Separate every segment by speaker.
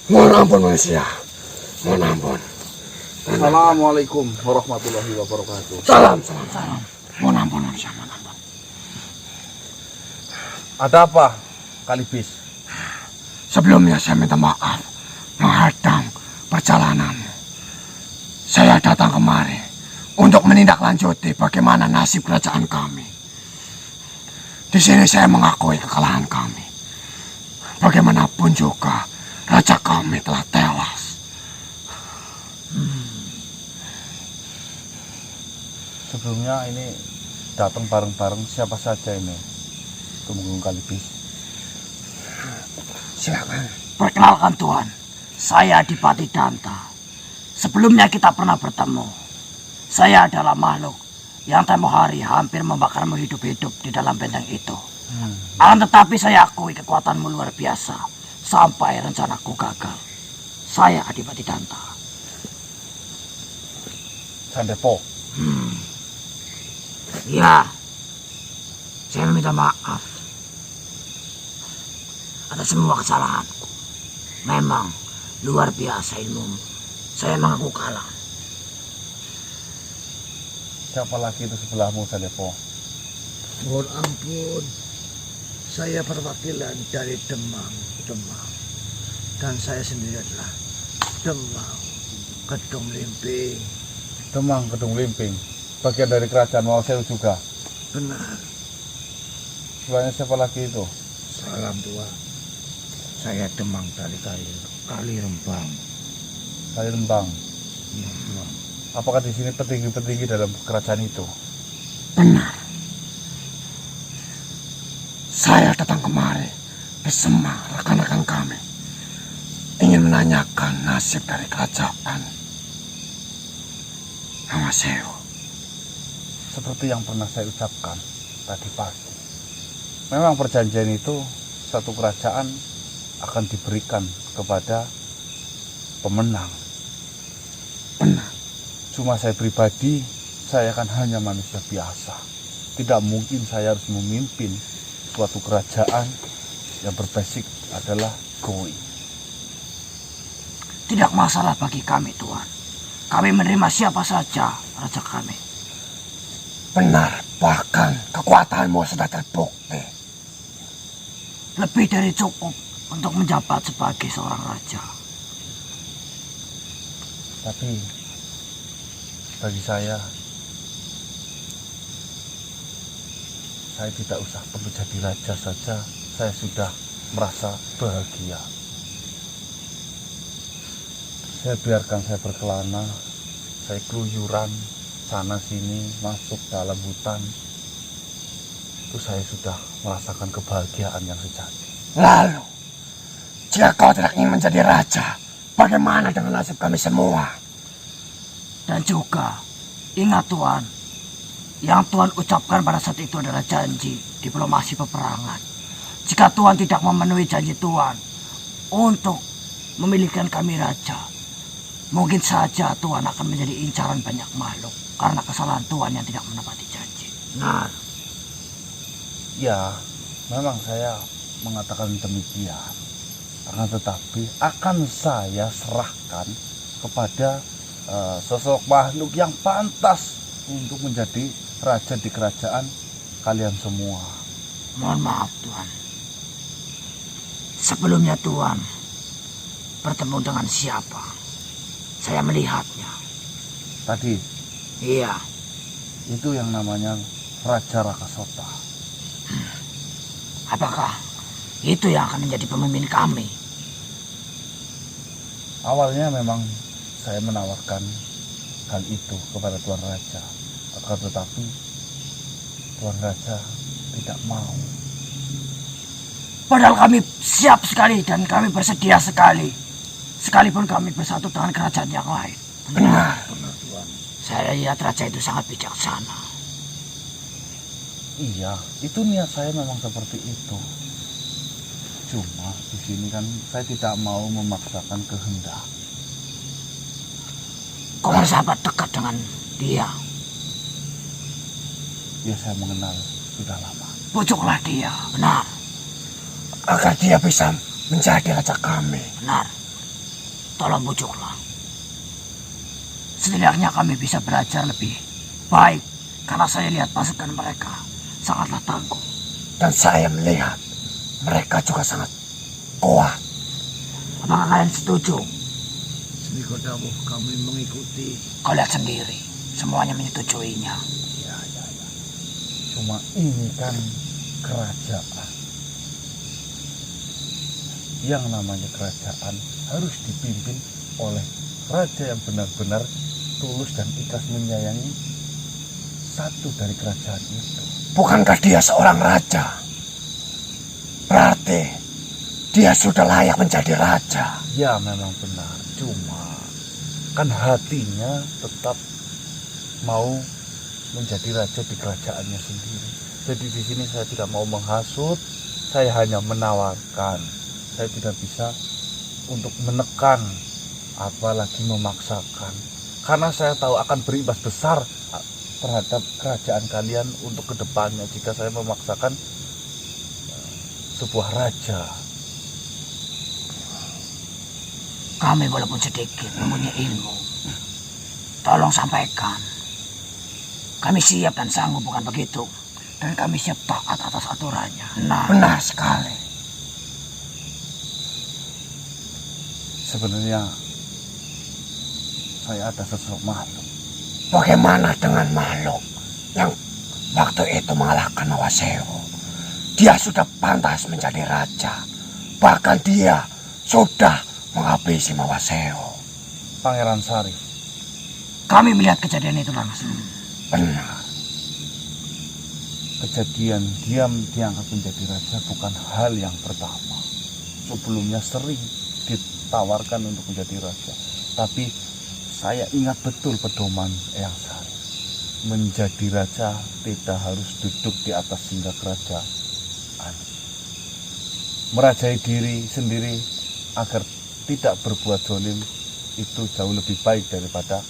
Speaker 1: Mohon ampun manusia. Mohon ampun.
Speaker 2: Assalamualaikum warahmatullahi wabarakatuh.
Speaker 1: Salam. Mohon ampun manusia, mohon ampun.
Speaker 2: Ada apa, Kalibis?
Speaker 1: Sebelumnya saya minta maaf menghadang perjalananmu. Saya datang kemari untuk menindaklanjuti bagaimana nasib kerajaan kami. Di sini saya mengakui kekalahan kami. Bagaimanapun juga raja kami telah tewas.
Speaker 2: Sebelumnya ini datang bareng-bareng siapa saja ini? Tumenggung Kalibis.
Speaker 1: Silakan.
Speaker 3: Perkenalkan Tuan, saya Adipati Danta. Sebelumnya kita pernah bertemu. Saya adalah makhluk yang tempoh hari hampir membakarmu hidup-hidup di dalam benteng itu. Akan tetapi saya akui kekuatanmu luar biasa sampai rencanaku gagal. Saya Adipati Danta.
Speaker 2: Sandepo.
Speaker 3: Ya, saya meminta maaf atas semua kesalahanku. Memang luar biasa ilmumu. Saya mengaku kalah.
Speaker 2: Siapa lagi itu sebelahmu, Sandepo?
Speaker 4: Mohon ampun, saya perwakilan dari Demang. Dan saya sendiri adalah Demang Kedung Limping.
Speaker 2: Demang Kedung Limping, bagian dari kerajaan Waosel juga.
Speaker 4: Benar,
Speaker 2: Sebelahnya siapa lagi itu?
Speaker 4: salam Tuan. Saya Demang dari Kali Rembang.
Speaker 2: Kali Lembang.
Speaker 4: Ya, Tuan.
Speaker 2: Apakah di sini petinggi-petinggi dalam kerajaan itu?
Speaker 1: Benar. Saya datang kemari bersama rekan-rekan kami. Ingin menanyakan nasib dari kerajaan Waosel.
Speaker 2: Seperti yang pernah saya ucapkan tadi pagi. Memang perjanjian itu satu kerajaan akan diberikan kepada pemenang.
Speaker 1: Benar.
Speaker 2: Cuma saya pribadi, saya kan hanya manusia biasa. Tidak mungkin saya harus memimpin suatu kerajaan yang berbasic adalah Goi.
Speaker 3: Tidak masalah bagi kami, Tuan. Kami menerima siapa saja raja kami.
Speaker 1: Benar, bahkan kekuatanmu sudah terbukti.
Speaker 3: Lebih dari cukup untuk menjabat sebagai seorang raja.
Speaker 2: Tapi bagi saya tidak usah perlu jadi raja saja. Saya sudah merasa bahagia. Saya biarkan saya berkelana, saya keluyuran sana sini, masuk dalam hutan. Itu saya sudah merasakan kebahagiaan yang sejati.
Speaker 1: Lalu, jika kau tidak ingin menjadi raja, bagaimana dengan nasib kami semua?
Speaker 3: Dan juga, ingat Tuan, yang Tuan ucapkan pada saat itu adalah janji diplomasi peperangan. Jika Tuan tidak memenuhi janji Tuan untuk memilihkan kami raja, mungkin saja Tuan akan menjadi incaran banyak makhluk karena kesalahan Tuan yang tidak menepati janji.
Speaker 4: Benar.
Speaker 2: Ya, memang saya mengatakan demikian. Akan tetapi akan saya serahkan kepada sosok makhluk yang pantas untuk menjadi raja di kerajaan kalian semua.
Speaker 3: Mohon maaf Tuan. Sebelumnya Tuan bertemu dengan siapa? Saya melihatnya.
Speaker 2: Tadi
Speaker 3: Iya,
Speaker 2: itu yang namanya Raja Rakasota.
Speaker 3: apakah itu yang akan menjadi pemimpin kami?
Speaker 2: Awalnya memang saya menawarkan hal itu kepada Tuan Raja, akan tetapi Tuan Raja tidak mau.
Speaker 3: Padahal kami siap sekali dan kami bersedia sekali. Sekalipun kami bersatu dengan kerajaan yang lain.
Speaker 1: Benar.
Speaker 4: Tuan.
Speaker 3: Saya lihat raja itu sangat bijaksana.
Speaker 2: Iya, itu niat saya memang seperti itu. Cuma di sini kan saya tidak mau memaksakan kehendak.
Speaker 3: Kau bersahabat dekat dengan dia.
Speaker 2: Ya saya mengenal sudah lama.
Speaker 3: Pujuklah dia, benar,
Speaker 1: Agar dia bisa menjadi raja kami.
Speaker 3: benar. Tolong bujuklah. Setidaknya kami bisa belajar lebih baik karena saya lihat pasukan mereka sangatlah tangguh.
Speaker 1: Dan saya melihat mereka juga sangat kuat.
Speaker 3: Apakah kalian setuju?
Speaker 4: Sedikit dahulu kami mengikuti.
Speaker 3: Kau lihat sendiri, semuanya menyetujuinya.
Speaker 2: Cuma ini kan kerajaan. Yang namanya kerajaan harus dipimpin oleh raja yang benar-benar tulus dan ikhlas menyayangi satu dari kerajaan itu.
Speaker 1: Bukankah dia seorang raja? Berarti dia sudah layak menjadi raja.
Speaker 2: Ya memang benar, cuma kan hatinya tetap mau menjadi raja di kerajaannya sendiri. Jadi di sini saya tidak mau menghasut, saya hanya menawarkan. Saya tidak bisa untuk menekan, apalagi memaksakan. Karena saya tahu akan berimbas besar terhadap kerajaan kalian untuk kedepannya jika saya memaksakan sebuah raja.
Speaker 3: Kami walaupun sedikit mempunyai ilmu, tolong sampaikan. Kami siap dan sanggup, bukan begitu? Dan kami siap taat atas aturannya. Nah,
Speaker 1: Benar sekali.
Speaker 2: Sebenarnya saya ada sosok makhluk.
Speaker 1: Bagaimana dengan makhluk yang waktu itu mengalahkan Mawasewo? Dia sudah pantas menjadi raja. Bahkan dia sudah menghabisi Mawasewo.
Speaker 2: Pangeran Sarif,
Speaker 3: kami melihat kejadian itu langsung.
Speaker 1: Benar.
Speaker 2: kejadian dia diangkat menjadi raja bukan hal yang pertama. Sebelumnya sering ditawarkan untuk menjadi raja. Tapi saya ingat betul pedoman Eyang Sarif. Menjadi raja tidak harus duduk di atas singgah kerajaan. Merajai diri sendiri agar tidak berbuat zalim itu jauh lebih baik daripada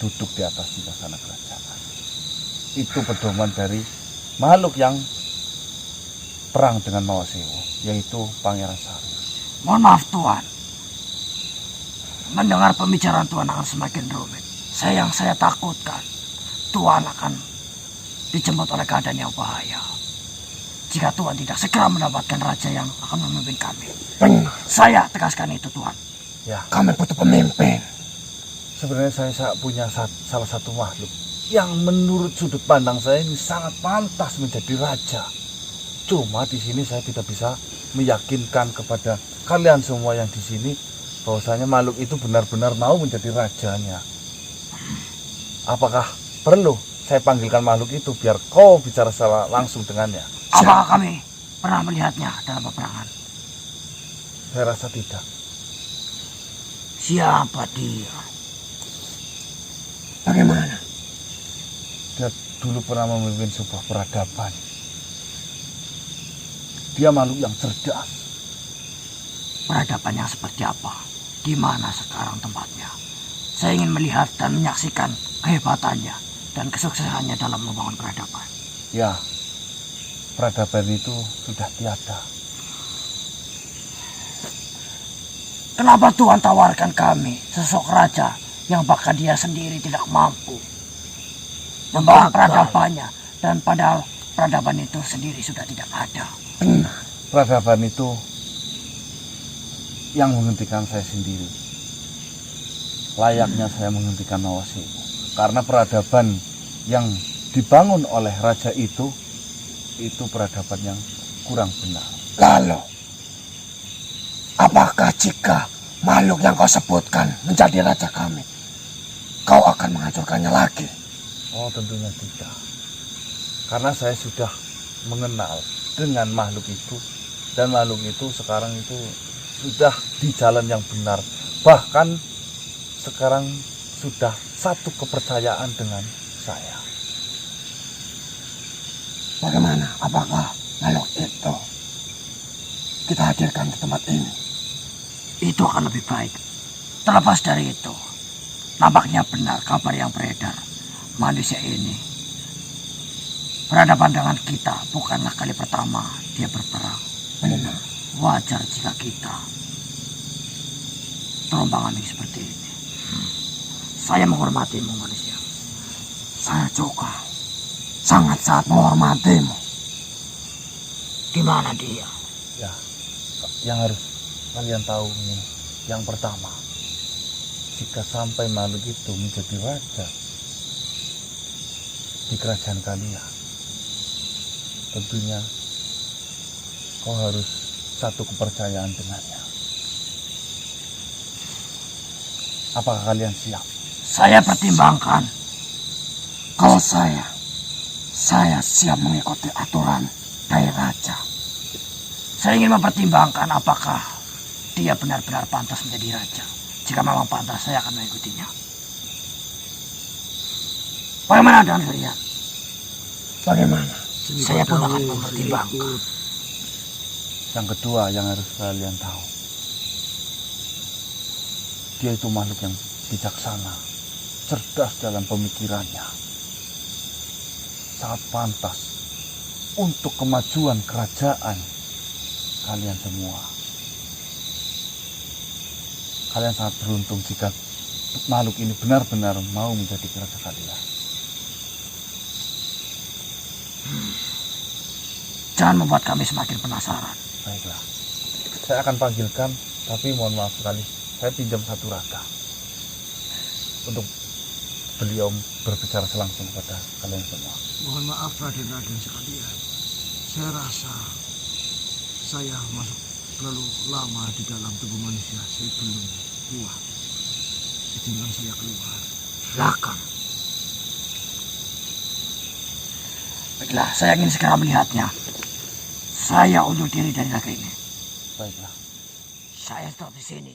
Speaker 2: duduk di atas singgasana kerajaan. Itu pedoman dari makhluk yang perang dengan Mawasewo, yaitu Pangeran Sarif.
Speaker 3: Mohon maaf Tuan, mendengar pembicaraan Tuan akan semakin rumit. Yang saya takutkan, Tuan akan dijemput oleh keadaan yang bahaya jika Tuan tidak segera mendapatkan raja yang akan memimpin kami.
Speaker 1: Benar.
Speaker 3: Saya tegaskan itu Tuan.
Speaker 2: Ya,
Speaker 1: Kami butuh pemimpin.
Speaker 2: sebenarnya saya punya salah satu makhluk yang menurut sudut pandang saya ini sangat pantas menjadi raja. Cuma di sini saya tidak bisa meyakinkan kepada kalian semua yang di sini bahwasanya makhluk itu benar-benar mau menjadi rajanya. Apakah perlu saya panggilkan makhluk itu biar kau bicara secara langsung dengannya?
Speaker 3: Apakah kami pernah melihatnya dalam peperangan?
Speaker 2: Saya rasa tidak.
Speaker 3: Siapa dia?
Speaker 1: Bagaimana?
Speaker 2: Dia dulu pernah memimpin sebuah peradaban. Dia makhluk yang cerdas.
Speaker 3: Peradaban yang seperti apa? Di mana sekarang tempatnya? Saya ingin melihat dan menyaksikan kehebatannya dan kesuksesannya dalam membangun peradaban.
Speaker 2: Ya, peradaban itu sudah tiada.
Speaker 3: Kenapa Tuhan tawarkan kami sosok raja yang bahkan dia sendiri tidak mampu membangun peradabannya, dan padahal peradaban itu sendiri sudah tidak ada?
Speaker 1: Benar.
Speaker 2: Peradaban itu yang menghentikan saya sendiri. Layaknya saya menghentikan Mawasewo. Karena peradaban yang dibangun oleh raja itu peradaban yang kurang benar.
Speaker 1: Lalu, apakah jika makhluk yang kau sebutkan menjadi raja kami, kau akan menghancurkannya lagi?
Speaker 2: Oh, tentunya tidak. Karena saya sudah mengenal dengan makhluk itu, dan makhluk itu sekarang itu sudah di jalan yang benar. Bahkan sekarang sudah satu kepercayaan dengan saya.
Speaker 1: Bagaimana? Apakah makhluk itu kita hadirkan di tempat ini?
Speaker 3: Itu akan lebih baik. Terlepas dari itu, nampaknya benar kabar yang beredar. Manusia ini berhadapan dengan kita bukanlah kali pertama dia berperang.
Speaker 1: Benar.
Speaker 3: Wajar jika kita terombang ambing seperti ini. Saya menghormatimu manusia.
Speaker 1: Saya juga sangat menghormatimu.
Speaker 3: Di mana dia?
Speaker 2: Ya, yang harus kalian tahu ini, yang pertama, jika sampai makhluk itu menjadi raja di kerajaan kalian, tentunya kau harus satu kepercayaan dengannya. Apakah kalian siap?
Speaker 3: Saya pertimbangkan.
Speaker 1: Kalau saya siap mengikuti aturan dari raja.
Speaker 3: Saya ingin mempertimbangkan apakah dia benar-benar pantas menjadi raja. Jika memang pantas, saya akan mengikutinya. Bagaimana dengan kalian?
Speaker 1: Bagaimana?
Speaker 3: Saya pun akan mempertimbangkan.
Speaker 2: Yang kedua yang harus kalian tahu, dia itu makhluk yang bijaksana, cerdas dalam pemikirannya, sangat pantas untuk kemajuan kerajaan kalian semua. Kalian sangat beruntung jika makhluk ini benar-benar mau menjadi raja kalian.
Speaker 3: Jangan membuat kami semakin penasaran.
Speaker 2: Baiklah, saya akan panggilkan, tapi mohon maaf sekali, saya pinjam satu raga untuk beliau berbicara langsung kepada kalian semua.
Speaker 4: Mohon maaf Raden-Raden sekalian. Saya rasa saya masuk terlalu lama di dalam tubuh manusia sebelum kuat. Izinkan saya keluar.
Speaker 3: Silakan. Baiklah, saya ingin segera melihatnya. Saya undur diri dari raga ini.
Speaker 2: Baiklah.
Speaker 3: Saya tetap di sini.